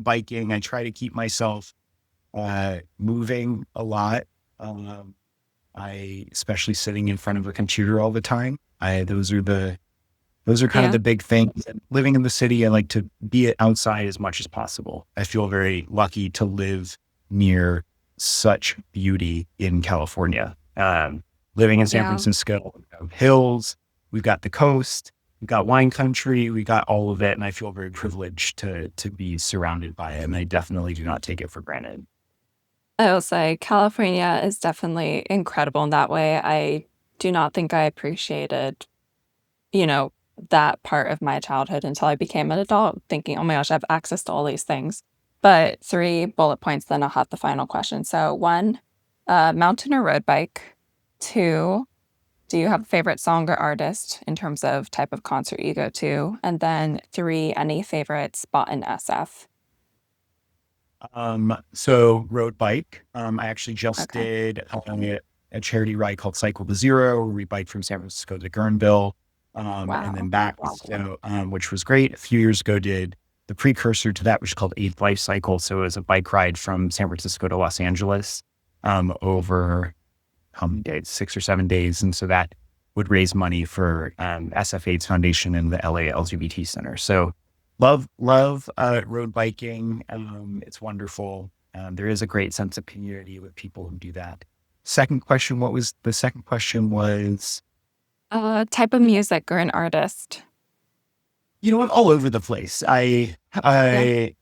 biking. I try to keep myself moving a lot. I especially sitting in front of a computer all the time. Those are kind of Yeah. the big things. And living in the city, I like to be outside as much as possible. I feel very lucky to live near such beauty in California. Living in San Yeah. Francisco, we have hills, we've got the coast, we've got wine country, we got all of it. And I feel very privileged to be surrounded by it. And I definitely do not take it for granted. I will say California is definitely incredible in that way. I do not think I appreciated, you know, that part of my childhood until I became an adult, thinking, oh my gosh, I have access to all these things. But three bullet points, then I'll have the final question. So, one, mountain or road bike. Two, do you have a favorite song or artist in terms of type of concert you go to? And then three, any favorite spot in SF? So road bike. I actually just Okay. did a charity ride called Cycle to Zero, where we biked from San Francisco to Guerneville, and then Wow. back, so, which was great. A few years ago, did the precursor to that, which is called Eighth Life Cycle. So it was a bike ride from San Francisco to Los Angeles, over how many days, 6 or 7 days. And so that would raise money for SF8's foundation and the LA LGBT Center. So love road biking. It's wonderful. There is a great sense of community with people who do that. Second question, what was the second question was, Type of music or an artist? I'm all over the place. Yeah. I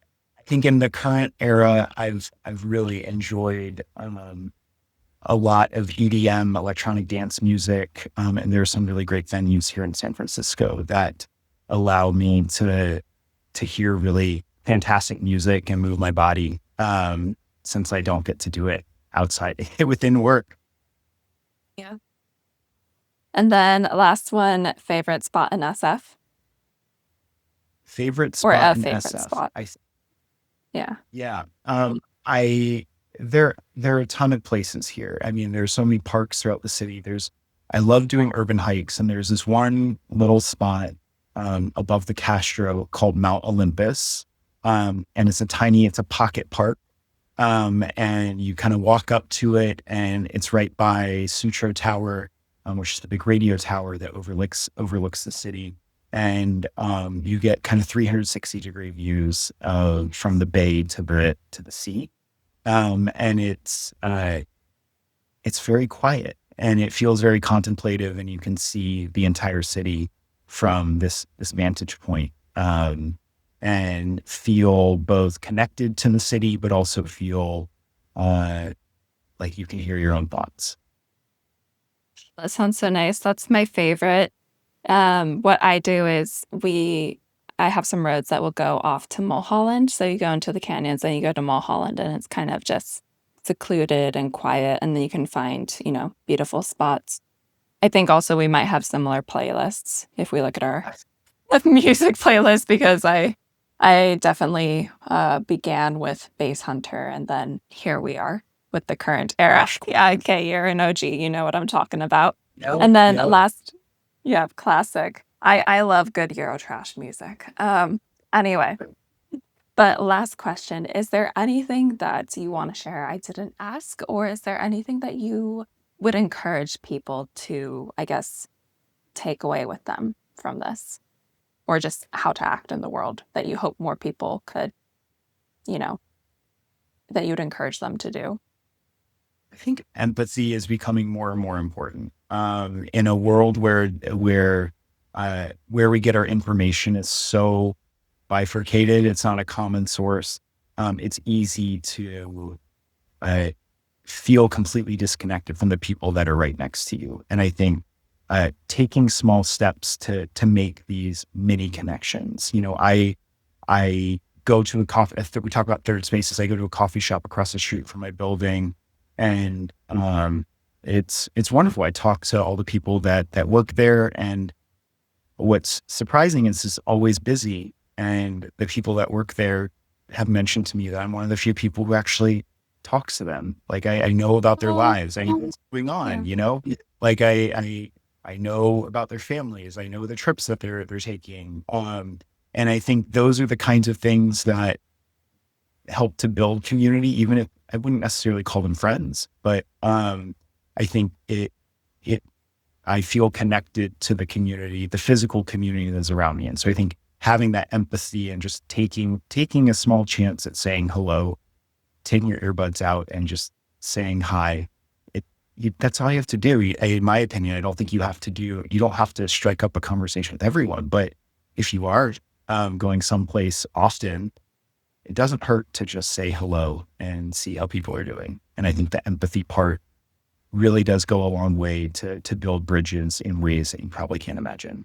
think in the current era, I've really enjoyed a lot of EDM, electronic dance music. And there are some really great venues here in San Francisco that allow me to hear really fantastic music and move my body, since I don't get to do it outside within work. Yeah. And then last one, favorite spot in SF Favorite or spot a in favorite SF. spot. Yeah. Yeah. I there are a ton of places here. I mean, there's so many parks throughout the city. I love doing urban hikes, and there's this one little spot above the Castro called Mount Olympus. And it's a pocket park. And you kind of walk up to it, and it's right by Sutro Tower, which is the big radio tower that overlooks the city. And you get kind of 360-degree views from the bay to the sea. And it's very quiet, and it feels very contemplative, and you can see the entire city from this vantage point. And feel both connected to the city, but also feel uh, like you can hear your own thoughts. That sounds so nice. That's my favorite. What I do is I have some roads that will go off to Mulholland. So you go into the canyons and you go to Mulholland, and it's kind of just secluded and quiet. And then you can find, beautiful spots. I think also we might have similar playlists if we look at our music playlist because I definitely began with Bass Hunter and then here we are with the current era. Yeah, okay, you're an OG, you know what I'm talking about. No, And then yeah. last, yeah, classic. I love good Eurotrash music. Anyway, but last question, is there anything that you want to share I didn't ask, or is there anything that you would encourage people to, I guess, take away with them from this? Or just how to act in the world that you hope more people could, you know, that you'd encourage them to do? I think empathy is becoming more and more important in a world where we get our information is so bifurcated. It's not a common source. It's easy to uh, feel completely disconnected from the people that are right next to you. And I think taking small steps to make these mini connections. I go to a coffee. We talk about third spaces. I go to a coffee shop across the street from my building, and it's wonderful. I talk to all the people that work there, and what's surprising is it's always busy. And the people that work there have mentioned to me that I'm one of the few people who actually talks to them. Like I know about their Oh, lives. I know what's going yeah. on, like I know about their families. I know the trips that they're taking. And I think those are the kinds of things that help to build community, even if I wouldn't necessarily call them friends, but I think it I feel connected to the community, the physical community that's around me. And so I think having that empathy and just taking a small chance at saying hello, taking your earbuds out and just saying hi, that's all you have to do. In my opinion, I don't think you don't have to strike up a conversation with everyone, but if you are going someplace often, it doesn't hurt to just say hello and see how people are doing. And I think the empathy part really does go a long way to build bridges in ways that you probably can't imagine.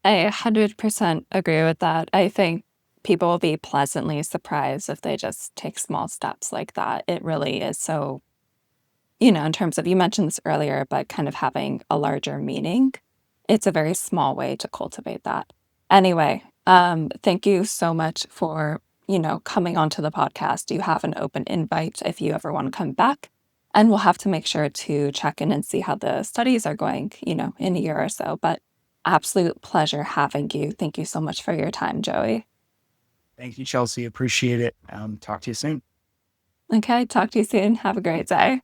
I 100% agree with that. I think people will be pleasantly surprised if they just take small steps like that. It really is so, in terms of, you mentioned this earlier, but kind of having a larger meaning, it's a very small way to cultivate that. Anyway, thank you so much for, coming onto the podcast. You have an open invite if you ever want to come back. And we'll have to make sure to check in and see how the studies are going, in a year or so. But absolute pleasure having you. Thank you so much for your time, Joey. Thank you, Chelsea. Appreciate it. Talk to you soon. Okay, talk to you soon. Have a great day.